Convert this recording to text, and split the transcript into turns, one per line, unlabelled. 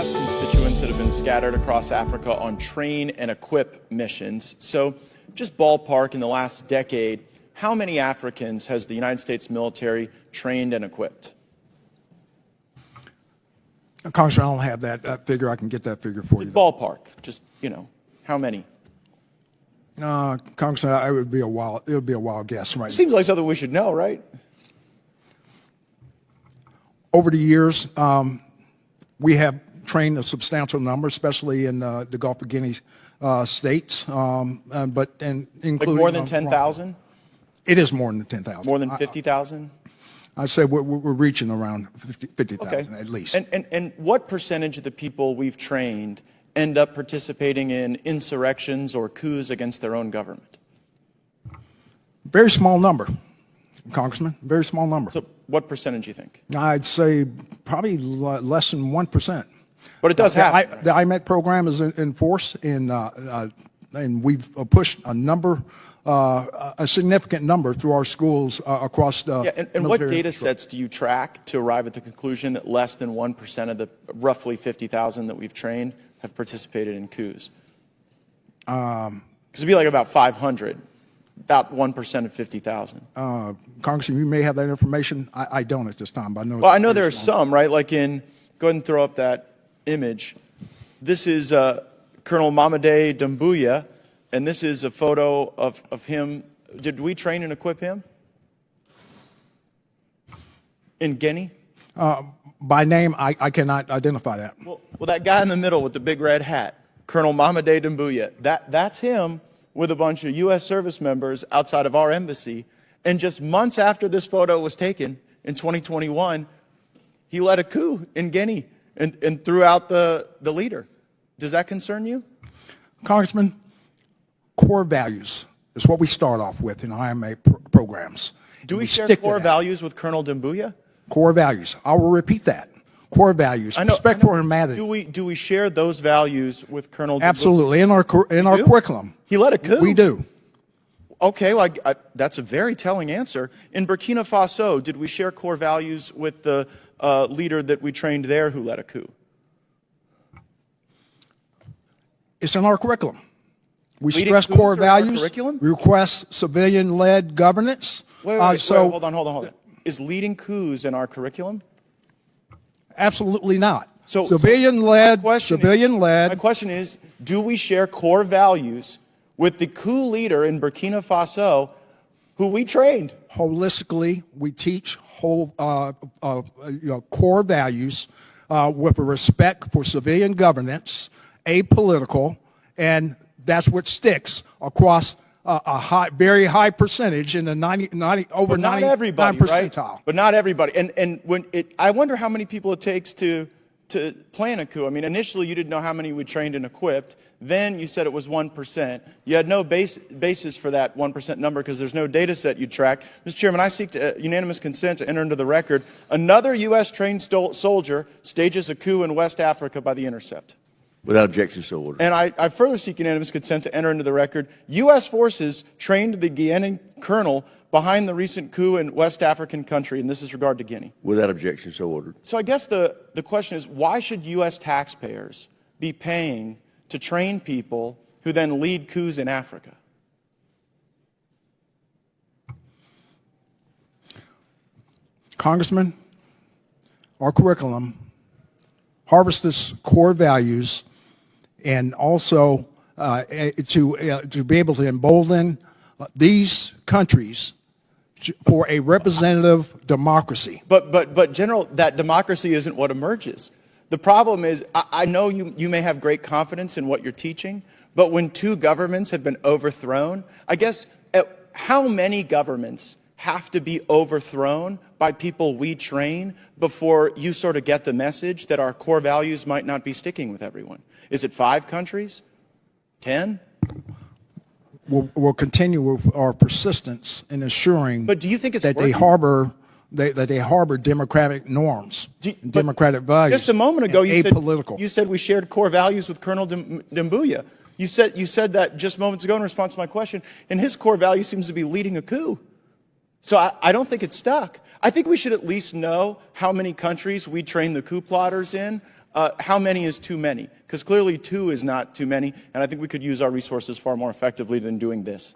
have constituents that have been scattered across Africa on train and equip missions. So just ballpark, in the last decade, how many Africans has the United States military trained and equipped?
Congressman, I don't have that figure. I can get that figure for you.
Ballpark, just, how many?
Congressman, it would be a wild guess, right?
Seems like something we should know, right?
Over the years, we have trained a substantial number, especially in the Gulf of Guinea states, including
Like more than 10,000?
It is more than 10,000.
More than 50,000?
I'd say we're reaching around 50,000 at least.
And what percentage of the people we've trained end up participating in insurrections or coups against their own government?
Very small number, Congressman, very small number.
So what percentage do you think?
I'd say probably less than 1%.
But it does happen.
The IMET program is in force, and we've pushed a significant number through our schools across the
and what data sets do you track to arrive at the conclusion that less than 1% of the roughly 50,000 that we've trained have participated in coups? Because it'd be like about 500, about 1% of 50,000.
Congressman, you may have that information. I don't at this time, but I know.
Well, I know there are some, right? Like go ahead and throw up that image. This is Colonel Mamadi Doumbouya, and this is a photo of him. Did we train and equip him in Guinea?
By name, I cannot identify that.
Well, that guy in the middle with the big red hat, Colonel Mamadi Doumbouya, that's him with a bunch of U.S. service members outside of our embassy. And just months after this photo was taken in 2021, he led a coup in Guinea and threw out the leader. Does that concern you?
Congressman, core values is what we start off with in IMA programs.
Do we share core values with Colonel Doumbouya?
Core values. I will repeat that. Core values. Respect for humanity.
Do we share those values with Colonel Doumbouya?
Absolutely. In our curriculum.
He led a coup.
We do.
Okay, well, that's a very telling answer. In Burkina Faso, did we share core values with the leader that we trained there who led a coup?
It's in our curriculum. We stress core values. We request civilian-led governance.
Wait, hold on. Is leading coups in our curriculum?
Absolutely not.
So
civilian-led.
My question is, do we share core values with the coup leader in Burkina Faso who we trained?
Holistically, we teach core values with a respect for civilian governance, apolitical, and that's what sticks across a very high percentage in the 99 percentile.
Right? But not everybody. And I wonder how many people it takes to plan a coup. I mean, initially you didn't know how many we trained and equipped. Then you said it was 1%. You had no basis for that 1% number because there's no data set you track. Mr. Chairman, I seek unanimous consent to enter into the record another U.S. trained soldier stages a coup in West Africa by The Intercept.
Without objection, so ordered.
And I further seek unanimous consent to enter into the record U.S. forces trained the Guinean colonel behind the recent coup in West African country, and this is regard to Guinea.
Without objection, so ordered.
So I guess the question is, why should U.S. taxpayers be paying to train people who then lead coups in Africa?
Congressman, our curriculum harvests core values and also to be able to embolden these countries for a representative democracy.
But General, that democracy isn't what emerges. The problem is, I know you may have great confidence in what you're teaching, but when two governments have been overthrown, I guess how many governments have to be overthrown by people we train before you sort of get the message that our core values might not be sticking with everyone? Is it 5 countries? 10?
We'll continue with our persistence in assuring
but do you think it's
that they harbor democratic norms, democratic values.
Just a moment ago,
you
said we shared core values with Colonel Doumbouya. You said that just moments ago in response to my question, and his core value seems to be leading a coup. So I don't think it's stuck. I think we should at least know how many countries we train the coup plotters in How many is too many? Because clearly 2 is not too many, and I think we could use our resources far more effectively than doing this.